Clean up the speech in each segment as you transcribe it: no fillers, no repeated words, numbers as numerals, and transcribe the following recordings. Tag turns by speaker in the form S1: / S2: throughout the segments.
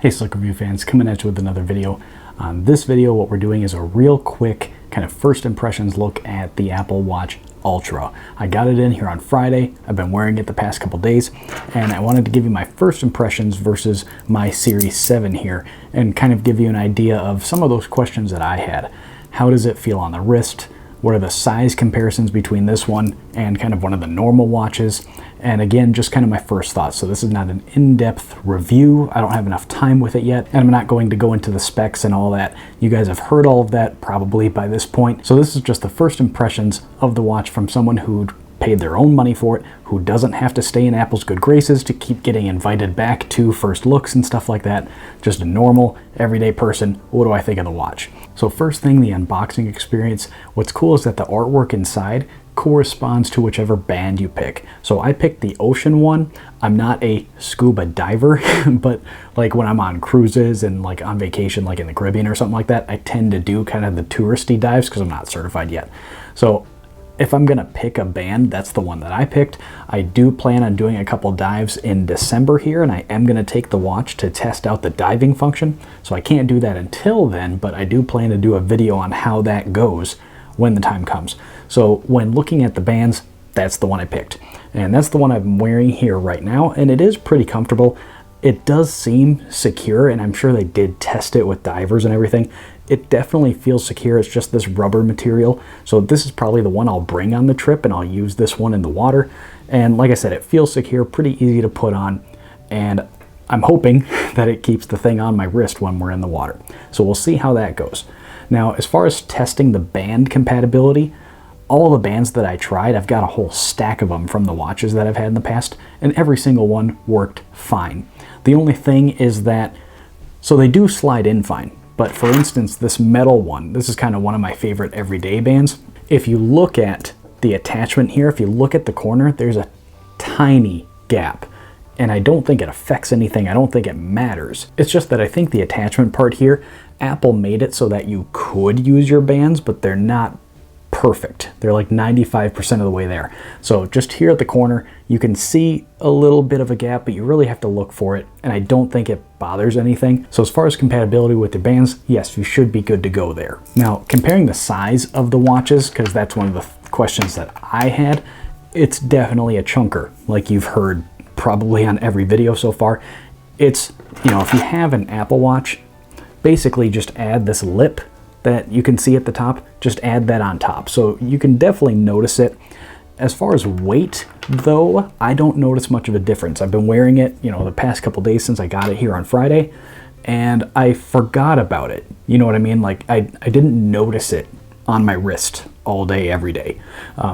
S1: Hey Slick Review fans, coming at you with another video. On this video, what we're doing is a real quick kind of first impressions look at the Apple Watch Ultra. I got it in here on Friday. I've been wearing it the past couple days, and I wanted to give you my first impressions versus my Series 7 here, and kind of give you an idea of some of those questions that I had. How does it feel on the wrist? What are the size comparisons between this one and kind of one of the normal watches? And again, just kind of my first thoughts. So this is not an in-depth review. I don't have enough time with it yet, and I'm not going to go into the specs and all that. You guys have heard all of that probably by this point. So this is just the first impressions of the watch from someone who paid their own money for it, who doesn't have to stay in Apple's good graces to keep getting invited back to first looks and stuff like that. Just a normal, everyday person. What do I think of the watch? So first thing, the unboxing experience. What's cool is that the artwork inside corresponds to whichever band you pick. So I picked the ocean one. I'm not a scuba diver, but like when I'm on cruises and like on vacation, like in the Caribbean or something like that, I tend to do kind of the touristy dives because I'm not certified yet. So if I'm gonna pick a band, that's the one that I picked. I do plan on doing a couple dives in December here, and I am gonna take the watch to test out the diving function. So I can't do that until then, but I do plan to do a video on how that goes when the time comes. So when looking at the bands, that's the one I picked. And that's the one I'm wearing here right now, and it is pretty comfortable. It does seem secure, and I'm sure they did test it with divers and everything. It definitely feels secure. It's just this rubber material. So this is probably the one I'll bring on the trip, and I'll use this one in the water. And like I said, it feels secure, pretty easy to put on. And I'm hoping that it keeps the thing on my wrist when we're in the water. So we'll see how that goes. Now, as far as testing the band compatibility, all the bands that I tried, I've got a whole stack of them from the watches that I've had in the past, and every single one worked fine. The only thing is that, so they do slide in fine. But for instance, this metal one, this is kind of one of my favorite everyday bands. If you look at the attachment here, if you look at the corner, there's a tiny gap. And I don't think it affects anything. I don't think it matters. It's just that I think the attachment part here, Apple made it so that you could use your bands, but they're not perfect. They're like 95% of the way there. So just here at the corner, you can see a little bit of a gap, but you really have to look for it. And I don't think it bothers anything. So as far as compatibility with the bands, yes, you should be good to go there. Now, comparing the size of the watches, because that's one of the questions that I had, it's definitely a chunker, like you've heard probably on every video so far. It's, you know, if you have an Apple Watch, basically just add this lip that you can see at the top, just add that on top. So you can definitely notice it. As far as weight, though, I don't notice much of a difference. I've been wearing it, you know, the past couple days since I got it here on Friday, and I forgot about it. You know what I mean? Like, I didn't notice it on my wrist all day, every day.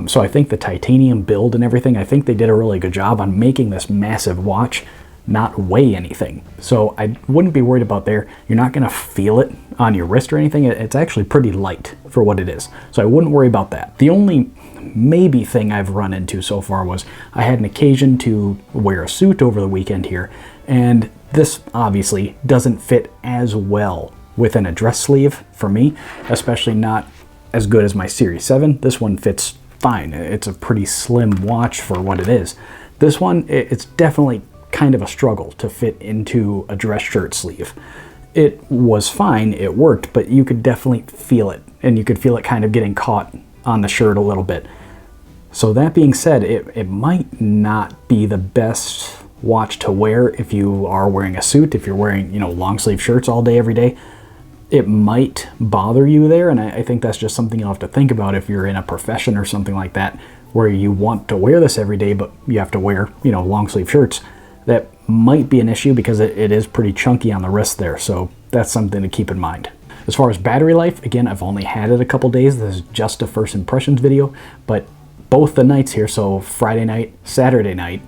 S1: So I think the titanium build and everything, I think they did a really good job on making this massive watch not weigh anything. So I wouldn't be worried about there. You're not gonna feel it on your wrist or anything. It's actually pretty light for what it is. So I wouldn't worry about that. The only maybe thing I've run into so far was I had an occasion to wear a suit over the weekend here, and this obviously doesn't fit as well within a dress sleeve for me, especially not as good as my Series 7. This one fits fine. It's a pretty slim watch for what it is. This one, it's definitely kind of a struggle to fit into a dress shirt sleeve. It was fine, it worked, but you could definitely feel it, and you could feel it kind of getting caught on the shirt a little bit. So that being said, it might not be the best watch to wear if you are wearing a suit, if you're wearing, you know, long sleeve shirts all day, every day. It might bother you there, and I think that's just something you'll have to think about if you're in a profession or something like that, where you want to wear this every day, but you have to wear, you know, long sleeve shirts. That might be an issue because it is pretty chunky on the wrist there, so that's something to keep in mind. As far as battery life, again, I've only had it a couple days. This is just a first impressions video, but both the nights here, so Friday night, Saturday night,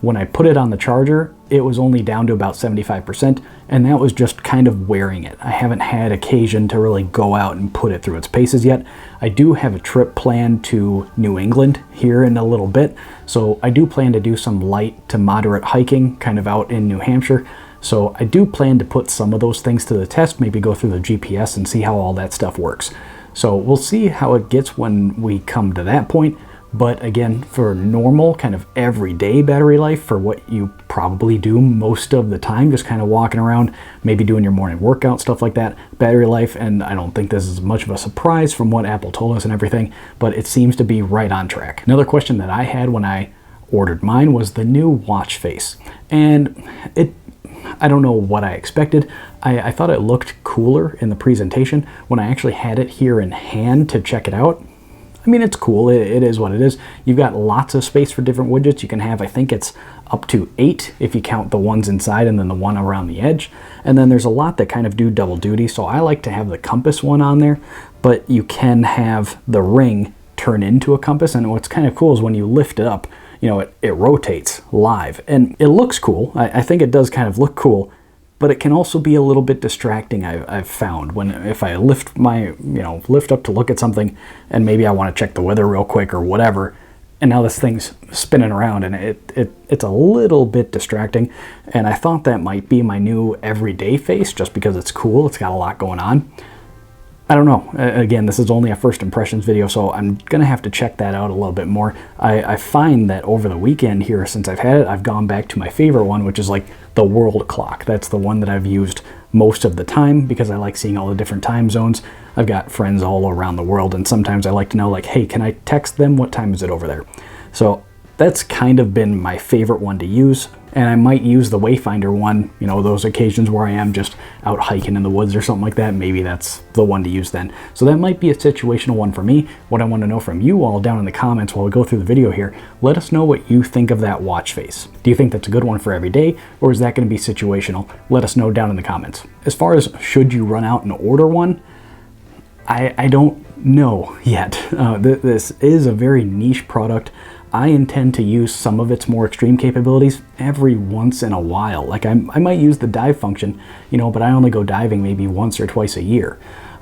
S1: when I put it on the charger, it was only down to about 75%, and that was just kind of wearing it. I haven't had occasion to really go out and put it through its paces yet. I do have a trip planned to New England here in a little bit, so I do plan to do some light to moderate hiking kind of out in New Hampshire. So I do plan to put some of those things to the test, maybe go through the GPS and see how all that stuff works. So we'll see how it gets when we come to that point. But again, for normal kind of everyday battery life, for what you probably do most of the time, just kind of walking around, maybe doing your morning workout, stuff like that, battery life, and I don't think this is much of a surprise from what Apple told us and everything, but it seems to be right on track. Another question that I had when I ordered mine was the new watch face. And I don't know what I expected. I thought it looked cooler in the presentation. When I actually had it here in hand to check it out, I mean, it's cool. It is what it is. You've got lots of space for different widgets. You can have, I think it's up to 8 if you count the ones inside and then the one around the edge. And then there's a lot that kind of do double duty. So I like to have the compass one on there, but you can have the ring turn into a compass. And what's kind of cool is when you lift it up, you know, it rotates live and it looks cool. I think it does kind of look cool, but it can also be a little bit distracting. I've found if I lift lift up to look at something and maybe I want to check the weather real quick or whatever, and now this thing's spinning around and it's a little bit distracting. And I thought that might be my new everyday face just because it's cool. It's got a lot going on. I don't know. Again, this is only a first impressions video, so I'm gonna have to check that out a little bit more. I find that over the weekend here, since I've had it, I've gone back to my favorite one, which is like the world clock. That's the one that I've used most of the time because I like seeing all the different time zones. I've got friends all around the world, and sometimes I like to know, like, hey, can I text them? What time is it over there? So that's kind of been my favorite one to use. And I might use the Wayfinder one, you know, those occasions where I am just out hiking in the woods or something like that. Maybe that's the one to use then. So that might be a situational one for me. What I want to know from you all down in the comments while we go through the video here, let us know what you think of that watch face. Do you think that's a good one for every day, or is that going to be situational? Let us know down in the comments. As far as should you run out and order one, I don't know yet. This is a very niche product. I intend to use some of its more extreme capabilities every once in a while. Like I might use the dive function, you know, but I only go diving maybe once or twice a year.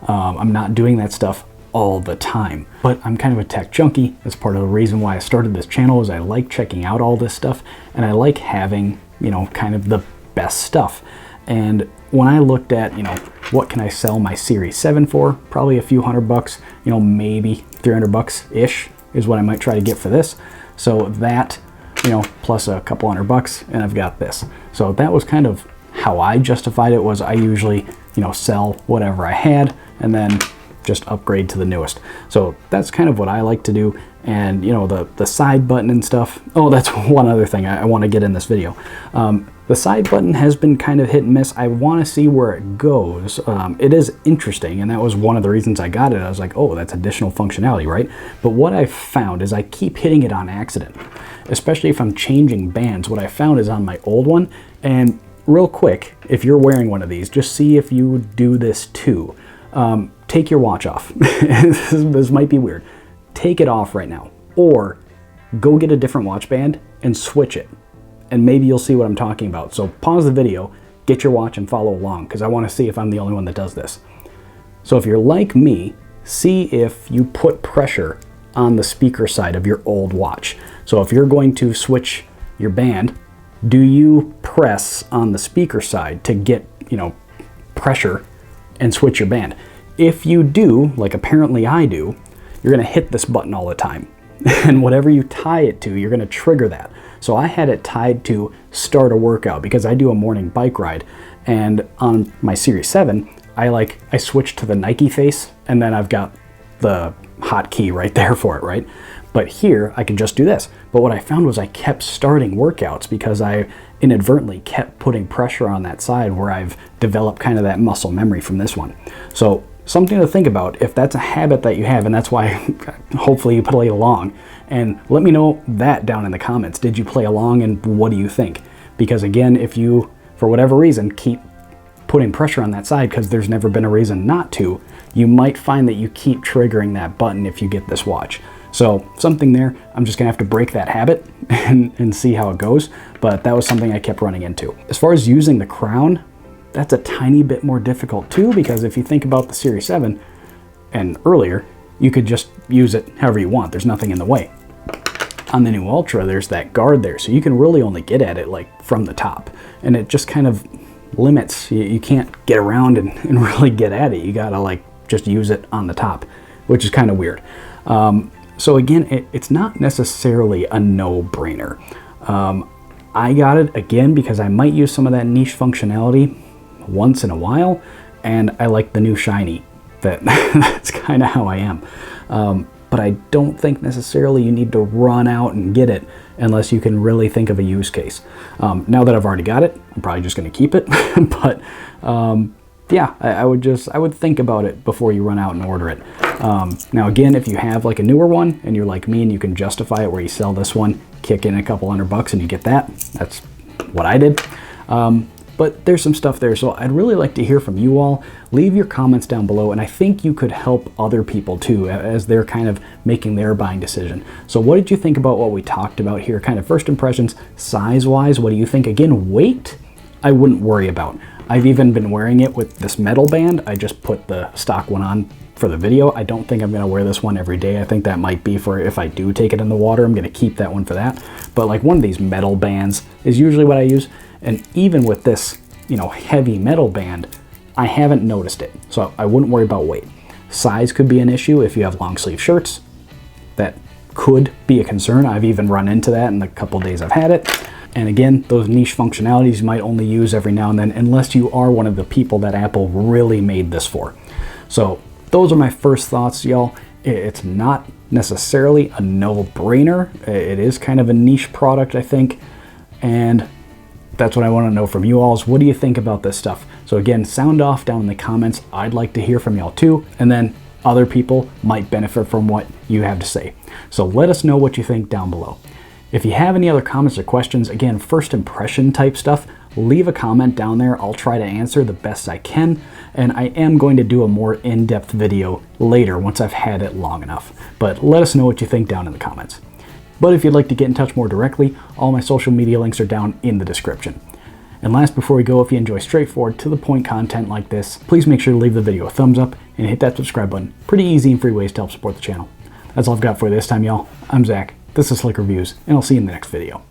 S1: I'm not doing that stuff all the time, but I'm kind of a tech junkie. That's part of the reason why I started this channel, is I like checking out all this stuff and I like having, you know, kind of the best stuff. And when I looked at, you know, what can I sell my Series 7 for? Probably a few $100, you know, maybe $300-ish is what I might try to get for this. So that, you know, plus a couple $100, and I've got this. So that was kind of how I justified it. Was I usually, you know, sell whatever I had and then just upgrade to the newest. So that's kind of what I like to do. And, you know, the side button and stuff. Oh, that's one other thing I want to get in this video. The side button has been kind of hit and miss. I want to see where it goes. It is interesting, and that was one of the reasons I got it. I was like, oh, that's additional functionality, right? But what I've found is I keep hitting it on accident, especially if I'm changing bands. What I found is on my old one, and real quick, if you're wearing one of these, just see if you do this too. Take your watch off. This might be weird. Take it off right now, or go get a different watch band and switch it. And maybe you'll see what I'm talking about. So pause the video, get your watch and follow along, because I want to see if I'm the only one that does this. So if you're like me, see if you put pressure on the speaker side of your old watch. So if you're going to switch your band, do you press on the speaker side to get, you know, pressure and switch your band? If you do, like apparently I do, you're going to hit this button all the time. And whatever you tie it to, you're going to trigger that. So I had it tied to start a workout because I do a morning bike ride, and on my Series 7, I switched to the Nike face, and then I've got the hotkey right there for it, right? But here I could just do this. But what I found was I kept starting workouts because I inadvertently kept putting pressure on that side where I've developed kind of that muscle memory from this one. So something to think about if that's a habit that you have, and that's why hopefully you play along. And let me know that down in the comments. Did you play along, and what do you think? Because again, if you, for whatever reason, keep putting pressure on that side because there's never been a reason not to, you might find that you keep triggering that button if you get this watch. So something there, I'm just gonna have to break that habit and see how it goes. But that was something I kept running into. As far as using the crown, that's a tiny bit more difficult too, because if you think about the Series 7 and earlier, you could just use it however you want. There's nothing in the way. On the new Ultra, there's that guard there, so you can really only get at it like from the top, and it just kind of limits. You can't get around and really get at it. You gotta like just use it on the top, which is kind of weird. So again, it's not necessarily a no-brainer. I got it again because I might use some of that niche functionality once in a while, and I like the new shiny. That's kind of how I am. But I don't think necessarily you need to run out and get it unless you can really think of a use case. Now that I've already got it, I'm probably just going to keep it. But yeah, I would think about it before you run out and order it. Now again, if you have like a newer one and you're like me and you can justify it where you sell this one, kick in a couple $100 and you get that. That's what I did. But there's some stuff there, so I'd really like to hear from you all. Leave your comments down below, and I think you could help other people too as they're kind of making their buying decision. So what did you think about what we talked about here? Kind of first impressions, size-wise, what do you think? Again, weight, I wouldn't worry about. I've even been wearing it with this metal band. I just put the stock one on for the video. I don't think I'm gonna wear this one every day. I think that might be for if I do take it in the water. I'm gonna keep that one for that. But like one of these metal bands is usually what I use. And even with this, you know, heavy metal band, I haven't noticed it. So I wouldn't worry about weight. Size could be an issue if you have long sleeve shirts. That could be a concern. I've even run into that in the couple days I've had it. And again, those niche functionalities you might only use every now and then unless you are one of the people that Apple really made this for. So those are my first thoughts, y'all. It's not necessarily a no-brainer. It is kind of a niche product, I think. And that's what I want to know from you all is what do you think about this stuff? So again, sound off down in the comments. I'd like to hear from y'all too. And then other people might benefit from what you have to say. So let us know what you think down below. If you have any other comments or questions, again, first impression type stuff, leave a comment down there. I'll try to answer the best I can. And I am going to do a more in-depth video later once I've had it long enough. But let us know what you think down in the comments. But if you'd like to get in touch more directly, all my social media links are down in the description. And last, before we go, if you enjoy straightforward, to the point content like this, please make sure to leave the video a thumbs up and hit that subscribe button. Pretty easy and free ways to help support the channel. That's all I've got for you this time, y'all. I'm Zach, this is Slick Reviews, and I'll see you in the next video.